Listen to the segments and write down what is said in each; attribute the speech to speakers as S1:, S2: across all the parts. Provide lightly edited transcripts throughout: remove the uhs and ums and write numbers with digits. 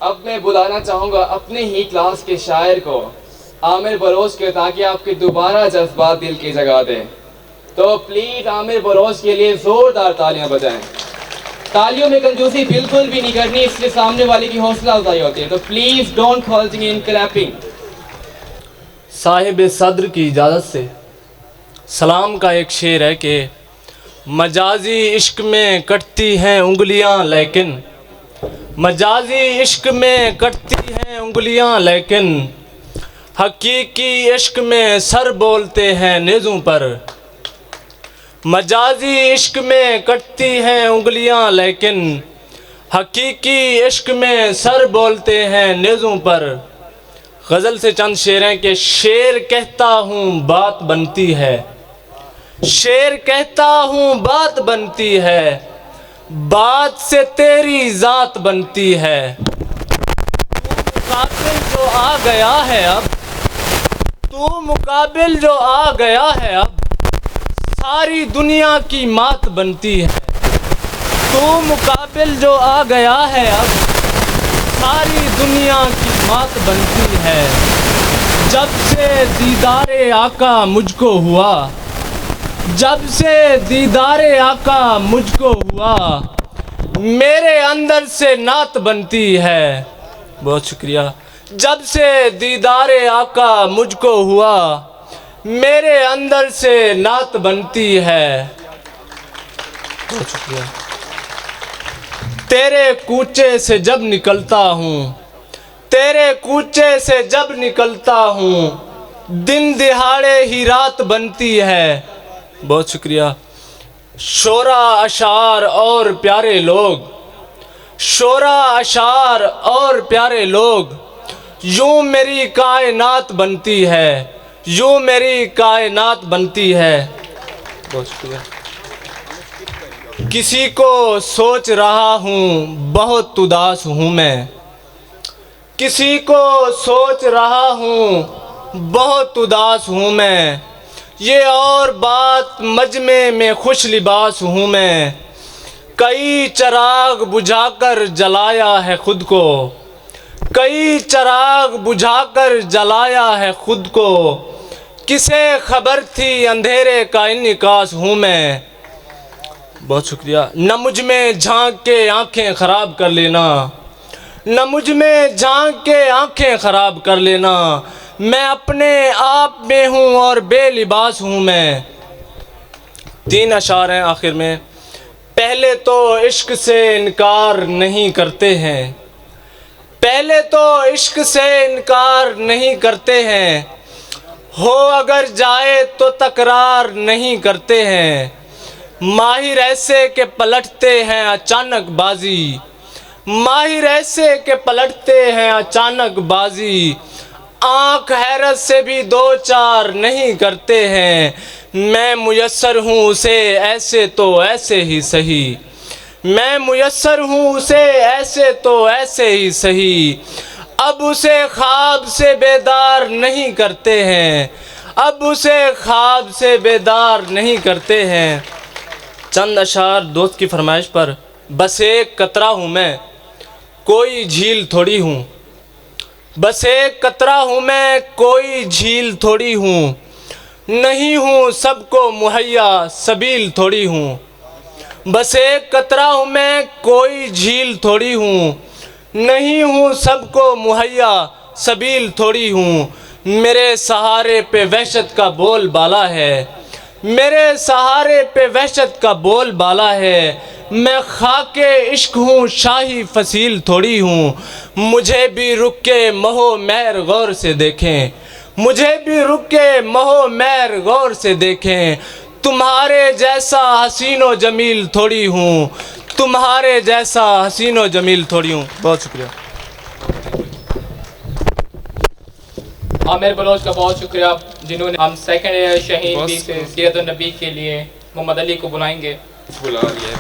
S1: अब मैं बुलाना चाहूँगा अपने ही क्लास के शायर को, आमिर बलोच के, ताकि आपके दोबारा जज्बात दिल की जगा दें। तो प्लीज़ आमिर बलोच के लिए ज़ोरदार तालियां बजाएं। तालियों में कंजूसी बिल्कुल भी नहीं करनी, इसलिए सामने वाले की हौसला अफजाई होती है। तो please don't call in clapping.
S2: साहिब सद्र की इजाज़त से सलाम का एक शेर है कि मजाजी इश्क में कटती हैं उंगलियां लेकिन, मजाजी इश्क में कटती हैं उंगलियां लेकिन, हकीकी इश्क में सर बोलते हैं नेज़ों पर। मजाजी इश्क में कटती हैं उंगलियां लेकिन, हकीकी इश्क में सर बोलते हैं नेज़ों पर। गज़ल से चंद शेर हैं कि शेर कहता हूँ बात बनती है, शेर कहता हूँ बात बनती है, बात से तेरी ज़ात बनती है। मुकाबिल जो आ गया है अब, तू मुकाबिल जो आ गया है अब, सारी दुनिया की मात बनती है। तू मुकाबिल जो आ गया है अब, सारी दुनिया की मात बनती है। जब से दीदारे आका मुझको हुआ, जब से दीदारे आका मुझको हुआ, मेरे अंदर से नात बनती है। बहुत शुक्रिया। जब से दीदारे आका मुझको हुआ, मेरे अंदर से नात बनती है। बहुत शुक्रिया। तेरे कूचे से जब निकलता हूँ, तेरे कूचे से जब निकलता हूँ, दिन दिहाड़े ही रात बनती है। बहुत शुक्रिया। शोरा अशार और प्यारे लोग, शोरा अशार और प्यारे लोग, यूँ मेरी कायनात बनती है, यूँ मेरी कायनात बनती है। बहुत शुक्रिया। किसी को सोच रहा हूँ बहुत उदास हूँ मैं, किसी को सोच रहा हूँ बहुत उदास हूँ मैं, ये और बात मजमे में खुश लिबास हूँ मैं। कई चिराग बुझाकर जलाया है खुद को, कई चिराग बुझाकर जलाया है खुद को, किसे खबर थी अंधेरे का इन्निकास हूँ मैं। बहुत शुक्रिया। न मुझ में झांक के आँखें ख़राब कर लेना, न मुझ में झांक के आँखें ख़राब कर लेना, मैं अपने आप में हूँ और बेलिबास हूँ मैं। 3 अशार हैं आखिर में। पहले तो इश्क से इनकार नहीं करते हैं, पहले तो इश्क से इनकार नहीं करते हैं, हो अगर जाए तो तकरार नहीं करते हैं। माहिर ऐसे के पलटते हैं अचानक बाजी, माहिर ऐसे के पलटते हैं अचानक बाजी, आँख हैरत से भी 2-4 नहीं करते हैं। मैं मुयस्सर हूँ उसे ऐसे तो ऐसे ही सही, मैं मुयस्सर हूँ उसे ऐसे तो ऐसे ही सही, अब उसे ख्वाब से बेदार नहीं करते हैं, अब उसे ख्वाब से बेदार नहीं करते हैं। चंद अशार दोस्त की फरमाइश पर। बस एक कतरा हूँ मैं, कोई झील थोड़ी हूँ, बस एक कतरा हूँ मैं, कोई झील थोड़ी हूँ, नहीं हूँ सबको मुहैया सबील थोड़ी हूँ। बस एक कतरा हूँ मैं, कोई झील थोड़ी हूँ, नहीं हूँ सबको मुहैया सबील थोड़ी हूँ। मेरे सहारे पे वहशत का बोल बाला है, मेरे सहारे पे वहशत का बोल बाला है, मैं खाके इश्क हूँ शाही फसील थोड़ी हूँ। मुझे भी रुक के महो महर गौर से देखें, मुझे भी रुक के महो महर गौर से देखें, तुम्हारे जैसा हसीनो जमील थोड़ी हूँ, तुम्हारे जैसा हसीनो जमील थोड़ी हूँ। बहुत शुक्रिया।
S1: आमिर बलोच का बहुत शुक्रिया, जिन्होंने हम सेकंड शहीद भी से सीरत नबी के लिए मोहम्मद अली को बुलाएंगे। बुला लिया।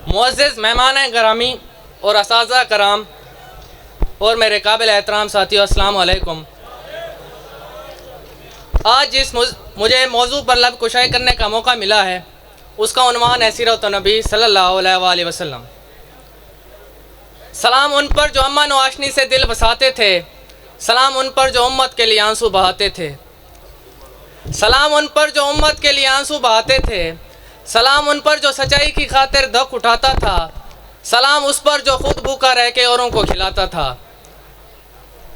S3: मुअज़्ज़िज़ मेहमान गिरामी और असातिज़ा कराम और मेरे काबिल एहतराम साथियों, अस्सलाम वालेकुम। आज जिस मुझे मौजू पर लब कुशाई करने का मौका मिला है उसका उन्वान है सीरत नबी सल्लल्लाहु अलैहि वसल्लम। सलाम उन पर जो अमन व आशनी से दिल बसाते थे, सलाम उन पर जो उम्मत के लिए आंसू बहाते थे, सलाम उन पर जो उम्मत के लिए आंसू बहाते थे, सलाम उन पर जो सच्चाई की खातिर दुख उठाता था, सलाम उस पर जो खुद भूखा रह के औरों को खिलाता था,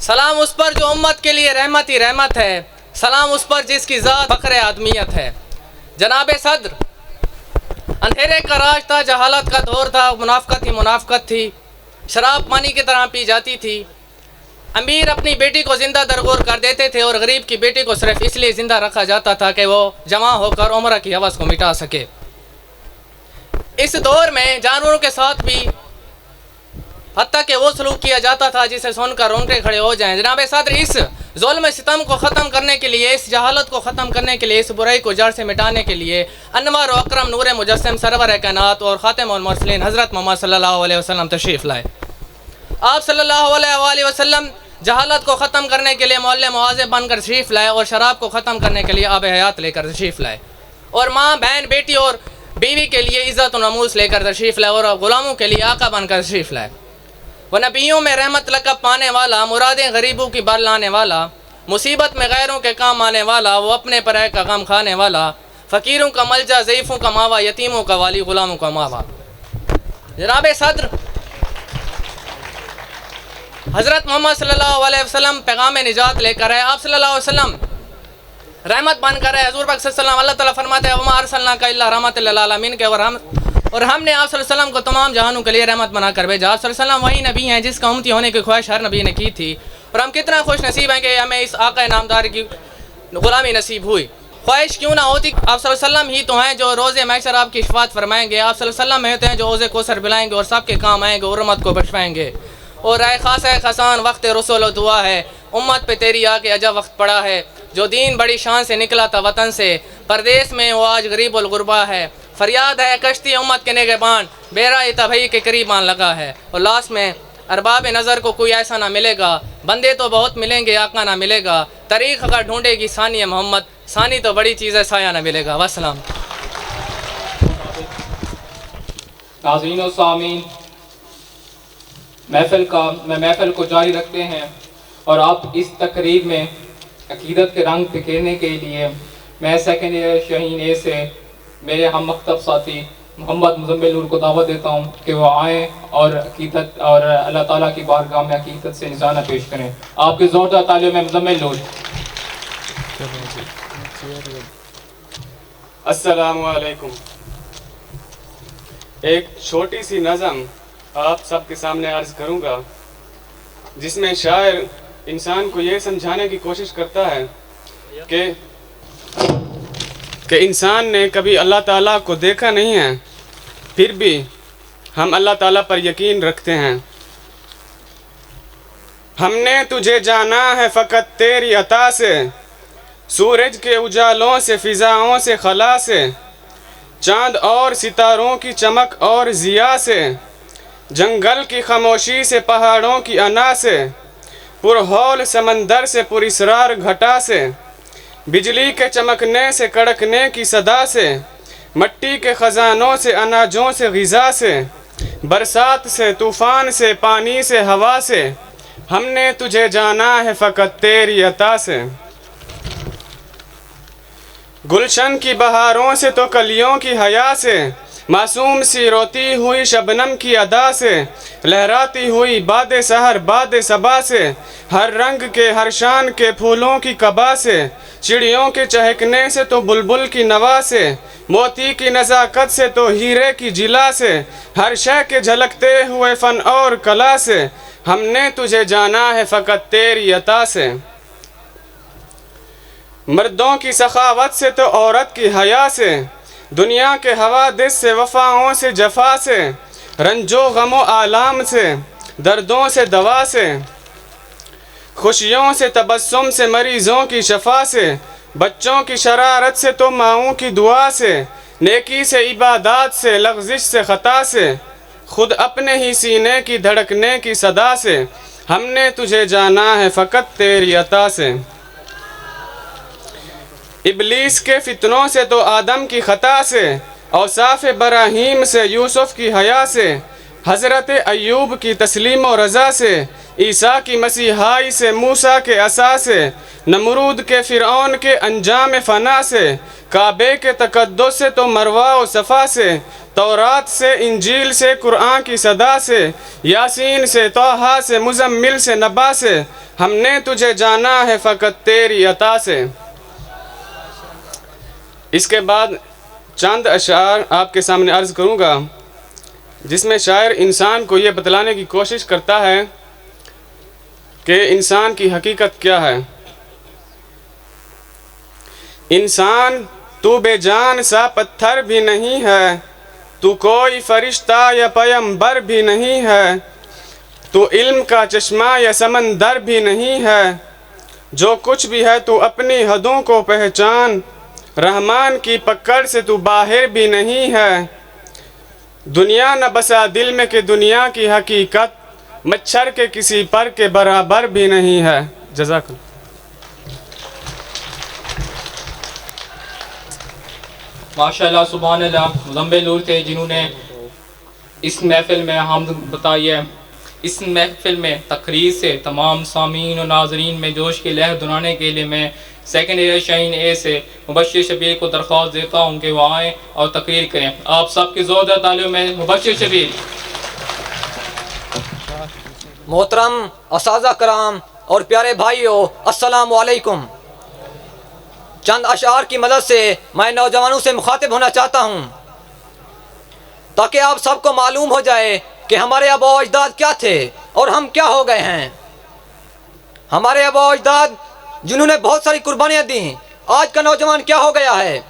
S3: सलाम उस पर जो उम्मत के लिए रहमत ही रहमत है, सलाम उस पर जिसकी ज़ात फ़ख्र आदमियत है। जनाब सद्र, अंधेरे का राज था, जहालत का दौर था, मुनाफ़क़त ही मुनाफ़क़त थी, शराब पानी की तरह पी जाती थी। अमीर अपनी बेटी को ज़िंदा दरगोर कर देते थे और गरीब की बेटी को सिर्फ इसलिए ज़िंदा रखा जाता था कि वो जमा होकर उम्र की हवस को मिटा सके। इस दौर में जानवरों के साथ भी हत्ता कि वो सलूक किया जाता था जिसे सुनकर रोंगटे खड़े हो जाएं। जनाब सद्र, इस ज़ुल्म सितम को ख़त्म करने के लिए, इस जहालत को ख़त्म करने के लिए, इस बुराई को जड़ से मिटाने के लिए अनवर व अकरम नूर मुजस्सम सरवर कायनात और ख़ातिमुल मुरसलीन हज़रत मोहम्मद सल्लल्लाहु अलैहि वसल्लम तशरीफ़ लाए। आप सल्लल्लाहु अलैहि वसल्लम जहालत को ख़त्म करने के लिए मौल्ले मुआज़िब बनकर तशरीफ़ लाए और शराब को ख़त्म करने के लिए आब हयात लेकर तशरीफ़ लाए और माँ, बहन, बेटी और बीवी के लिए इज़्ज़त व नमूस लेकर तशरीफ़ लाए और ग़ुलामों के लिए आका बनकर तशरीफ़ लाए। वह नबियों में रहमत लक़ब पाने वाला, मुरादें गरीबों की बर लाने वाला, मुसीबत में गैरों के काम आने वाला, वो अपने पराए का गम खाने वाला, फ़कीरों का मलजा, ज़ईफ़ों का मावा, यतीमों का वाली, ग़ुलामों का मावा। जनाब सद्र, हज़रत मोहम्मद सल्लल्लाहु अलैहि वसल्लम पैगाम निजात लेकर आए। आप सल्लल्लाहु अलैहि वसल्लम रहमत बनकर आए। हुज़ूर पाक सल्लल्लाहु अलैहि वसल्लम, अल्लाह ताला फरमाते हैं वमा अरसलनाका इल्ला रहमतल लिल आलमीन के और हमने आप सल्लल्लाहु अलैहि वसल्लम को तमाम जहानों के लिए रहमत बनाकर भेजा। आप सल्लल्लाहु अलैहि वसल्लम वही नबी हैं जिसका उम्मती होने की ख्वाहिश हर नबी ने की थी और हम कितना खुश नसीब हैं कि हमें इस आका नामदार की ग़ुलामी नसीब हुई। ख्वाहिश क्यों ना होती, आप सल्लल्लाहु अलैहि वसल्लम ही तो हैं जो रोज़े महशर आपकी शफ़ाअत फरमाएंगे। आप सल्लल्लाहु अलैहि वसल्लम होते हैं जो हौज़े कौसर पिलाएंगे और सबके काम आएंगे और उम्मत को बख्शवाएंगे। और राय ख़ास है खसान वक्त रसूल दुआ है, उम्मत पे तेरी आके अजा वक्त पड़ा है। जो दीन बड़ी शान से निकला था वतन से, परदेश में वो आज गरीबुल गुरबा है। फरियाद है कश्ती उम्मत के निगहबान, बेरा तबही के करीब आन लगा है। और लास्ट में अरबाब नज़र को कोई ऐसा ना मिलेगा, बंदे तो बहुत मिलेंगे, आका ना मिलेगा। तरीक़ अगर ढूंढेगी सानी मोहम्मद, सानी तो बड़ी चीज़ है, साया ना मिलेगा। वस्सलाम।
S1: नाज़रीन और सामीन, महफ़िल को जारी रखते हैं और आप इस तकरीब में अक़ीदत के रंग बिखेरने के लिए मैं सेकेंड ईयर शाहीन ए से मेरे हम मकतब साथी मोहम्मद मुज़म्मिल नूर को दावत देता हूँ कि वो आएँ और अक़ीदत और अल्लाह ताला की बारगाह में अक़ीदत से निशाना पेश करें। आपके ज़ोरदार तालियों में मुज़म्मिल नूर।
S4: अस्सलामु अलैकुम। एक छोटी सी नज़म आप सबके सामने अर्ज़ करूँगा जिसमें शायर इंसान को ये समझाने की कोशिश करता है कि इंसान ने कभी अल्लाह ताला को देखा नहीं है, फिर भी हम अल्लाह ताला पर यकीन रखते हैं। हमने तुझे जाना है फ़कत तेरी अता से, सूरज के उजालों से, फ़िज़ाओं से, खला से, चाँद और सितारों की चमक और ज़िया से, जंगल की खामोशी से, पहाड़ों की अना से, पुरहौल समंदर से, पुरिसरार घटा से, बिजली के चमकने से, कड़कने की सदा से, मट्टी के ख़ज़ानों से, अनाजों से, ग़िज़ा से, बरसात से, तूफ़ान से, पानी से, हवा से, हमने तुझे जाना है फ़कत तेरी अता से। गुलशन की बहारों से तो कलियों की हया से, मासूम सी रोती हुई शबनम की अदा से, लहराती हुई बादे सहर बादे सबा से, हर रंग के हर शान के फूलों की कबा से, चिड़ियों के चहकने से तो बुलबुल की नवा से, मोती की नज़ाकत से तो हीरे की जिला से, हर शय के झलकते हुए फ़न और कला से, हमने तुझे जाना है फ़कत तेरी अता से। मर्दों की सखावत से तो औरत की हया से, दुनिया के हवादिस से, वफ़ाओं से, जफा से, रंजो गमो आलाम से, दर्दों से, दवा से, खुशियों से, तबस्सुम से, मरीज़ों की शफा से, बच्चों की शरारत से तो माओं की दुआ से, नेकी से, इबादत से, लग़्ज़िश से, ख़ता से, खुद अपने ही सीने की धड़कने की सदा से, हमने तुझे जाना है फ़कत तेरी अता से। इबलीस के फितनों से तो आदम की ख़ता से, औसाफ बराहीम से यूसुफ की हया से, हज़रत अय्यूब की तस्लीम व रज़ा से, ईसा की मसीहाई से, मूसा के असा से, नमरूद के फ़िरऔन के अंजाम फ़ना से, काबे के तक़द्दुस से तो मरवा व सफ़ा से, तौरात से, इंजील से, कुरान की सदा से, यासीन से, तौहा से, मुज़म्मिल से, नबा से, हमने तुझे जाना है फ़कत तेरी अता से। इसके बाद चंद अशार आपके सामने अर्ज़ करूँगा जिसमें शायर इंसान को ये बतलाने की कोशिश करता है कि इंसान की हकीकत क्या है। इंसान तू बेजान सा पत्थर भी नहीं है, तू कोई फरिश्ता या पैगंबर भी नहीं है, तू इल्म का चश्मा या समंदर भी नहीं है, जो कुछ भी है तू अपनी हदों को पहचान, रहमान की पकड़ से तू बाहर भी नहीं है। दुनिया न बसा दिल में कि दुनिया की हकीकत मच्छर के किसी पर के बराबर भी नहीं है। जज़ाकल्लाह।
S5: माशाअल्लाह सुभान अल्लाह, मुज़म्मिल नूर थे जिन्होंने इस महफ़िल में हमद बताई है। इस महफ़िल में तकरीर से तमाम सामीन और नाज़रीन में जोश की लहर दुनाने के लिए मैं सेकंड ईयर शाहीन ए से मुबश्शिर शबीर को दरख्वास्त देता हूँ कि वो आएँ और तकरीर करें। आप सबकी ज़ोरदार तालियों में मुबश्शिर शबीर।
S6: मोहतरम असाज़ा कराम और प्यारे भाइयों, अस्सलामु अलैकुम। चंद अशार की मदद से मैं नौजवानों से मुखातिब होना चाहता हूँ ताकि आप सबको मालूम हो जाए कि हमारे आबा व अजदाद क्या थे और हम क्या हो गए हैं। हमारे आबा व अजदाद जिन्होंने बहुत सारी कुर्बानियाँ दी, आज का नौजवान क्या हो गया है।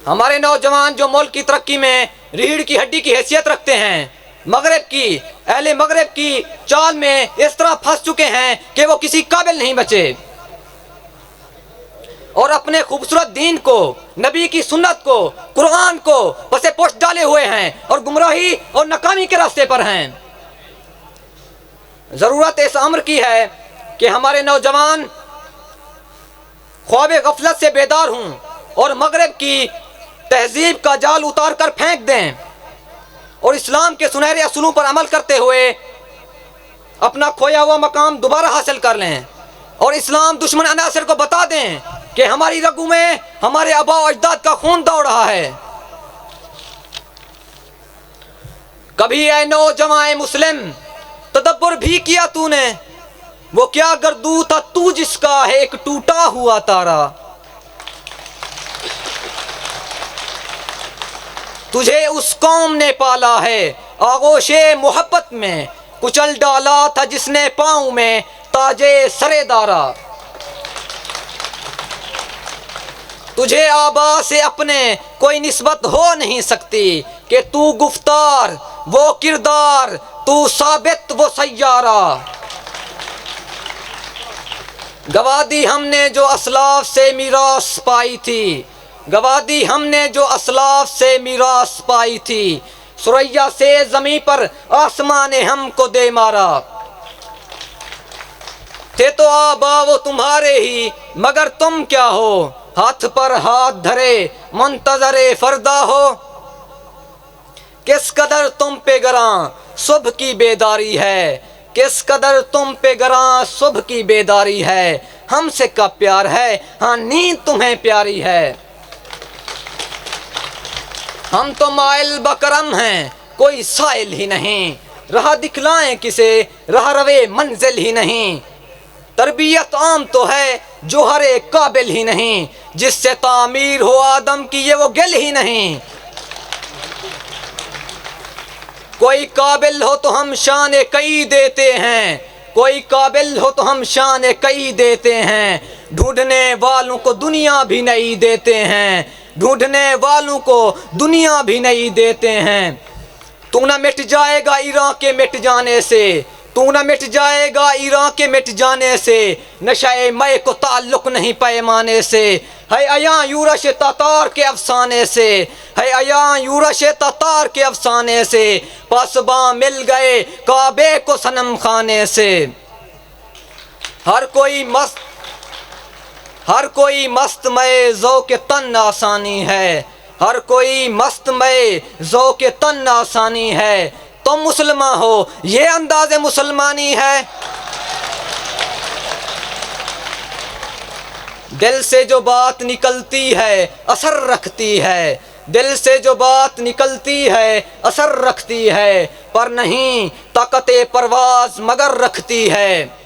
S6: हमारे नौजवान जो मुल्क की तरक्की में रीढ़ की हड्डी की हैसियत रखते हैं, मगरब की अहले मगरब की चाल में इस तरह फंस चुके हैं कि वो किसी काबिल नहीं बचे और अपने खूबसूरत दीन को, नबी की सुन्नत को, कुरान को पसे पोश डाले हुए हैं और गुमराही और नाकामी के रास्ते पर हैं। ज़रूरत इस अम्र की है कि हमारे नौजवान ख्वाब गफलत से बेदार हों और मगरब की तहजीब का जाल उतार कर फेंक दें और इस्लाम के सुनहरे असूलों पर अमल करते हुए अपना खोया हुआ मकाम दोबारा हासिल कर लें और इस्लाम दुश्मन अनासर को बता दें कि हमारी रगों में हमारे आबा व अजदाद का खून दौड़ रहा है। कभी ऐ नौजवान मुस्लिम तदब्बर भी किया तूने, वो क्या गर्दू था तू जिसका है एक टूटा हुआ तारा। तुझे उस कौम ने पाला है आगोशे मोहब्बत में, कुचल डाला था जिसने पाँव में ताजे सरेदारा। तुझे आबा से अपने कोई निस्बत हो नहीं सकती कि तू गुफ्तार वो किरदार, तू साबित वो सैयारा। गवा दी हमने जो असलाफ से मीरास पाई थी, गवा दी हमने जो असलाफ से मीरास पाई थी, सुरैया से जमी पर आसमान ने हमको दे मारा। थे तो आबा वो तुम्हारे ही मगर तुम क्या हो, हाथ पर हाथ धरे मुंतजरे फरदा हो। किस कदर तुम पे गरां सुबह की बेदारी है, किस कदर तुम पे गरां सुबह की बेदारी है। हमसे कब प्यार है, हाँ नींद तुम्हें प्यारी है। हम तो माइल बकरम हैं कोई साइल ही नहीं, राह दिखलाएं किसे राह रवे मंजिल ही नहीं। तरबियत आम तो है जो हर एक काबिल ही नहीं, जिससे तामीर हो आदम की ये वो गिल ही नहीं। कोई काबिल हो तो हम शान कई देते हैं, कोई काबिल हो तो हम शान कई देते हैं। ढूंढने वालों को दुनिया भी नहीं देते हैं, ढूंढने वालों को दुनिया भी नहीं देते हैं। तू ना मिट जाएगा ईरान के मिट जाने से, तू ना मिट जाएगा ईरान के मिट जाने से। नशाए मय को ताल्लुक नहीं पैमाने से, है अयां यूरश तातार के अफसाने से, है अयां यूरश तातार के अफसाने से। पासबां मिल गए काबे को सनम खाने से। हर कोई मस्त हर कोई मस्तमय ज़ौक़ तन आसानी है, हर कोई मस्तमय ज़ौक़ तन आसानी है। तुम मुसलमान हो ये अंदाज़े मुसलमानी है। दिल से जो बात निकलती है असर रखती है, दिल से जो बात निकलती है असर रखती है, पर नहीं ताकते परवाज़ मगर रखती है।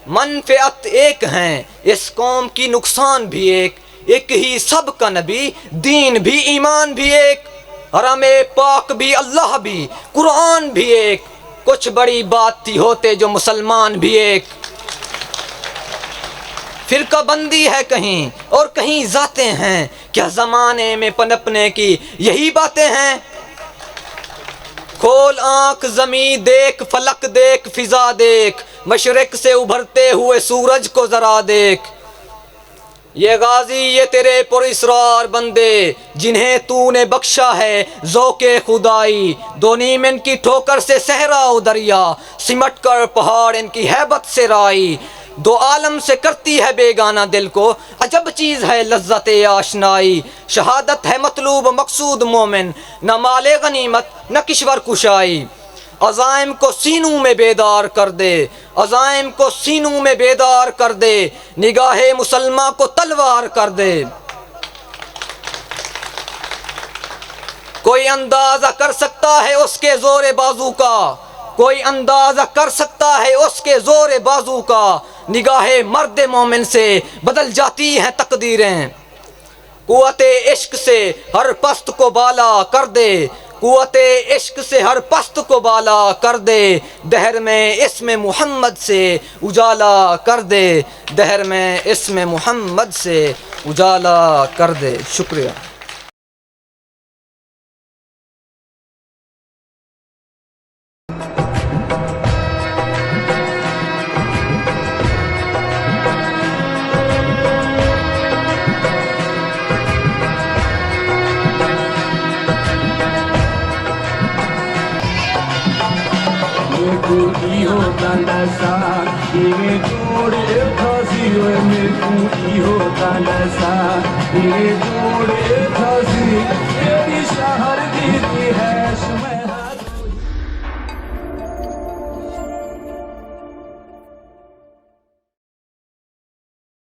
S6: मनफ़ियत एक हैं इस कौम की, नुकसान भी एक ही सबका नबी, दीन भी ईमान भी एक, हरम पाक भी अल्लाह भी कुरान भी एक। कुछ बड़ी बात थी होते जो मुसलमान भी एक। फिरका बंदी है कहीं और कहीं जाते हैं, क्या ज़माने में पनपने की यही बातें हैं। खोल आँख ज़मी देख, फलक देख, फिजा देख, मशरिक से उभरते हुए सूरज को ज़रा देख। ये गाजी ये तेरे पुरइसरार बंदे जिन्हें तूने बख्शा है ज़ौक़े खुदाई। दो नीम इनकी ठोकर से सहरा उ दरिया, सिमट कर पहाड़ इनकी हैबत से राई। दो आलम से करती है बेगाना दिल को, अजब चीज़ है लज्जत आशनाई। शहादत है मतलूब मकसूद मोमिन, न माले गनीमत न किश्वर कुशाई। अज़ाइम को सीनों में बेदार कर दे, अज़ाइम को सीनों में बेदार कर दे, निगाहे मुसलमान को तलवार कर दे। कोई अंदाज़ा कर सकता है उसके ज़ोर बाजू का, कोई अंदाज़ा कर सकता है उसके ज़ोर बाजू का। निगाहे मर्द मोमिन से बदल जाती हैं तकदीरें। कुव्वते इश्क से हर पस्त को बाला कर दे, कुव्वते इश्क से हर पस्त को बाला कर दे। दहर में इस्म मुहम्मद से उजाला कर दे, दहर में इस्म मुहम्मद से उजाला कर दे। शुक्रिया।
S7: Iho kanasa, ime tode khasi, me iho kanasa, ime tode khasi.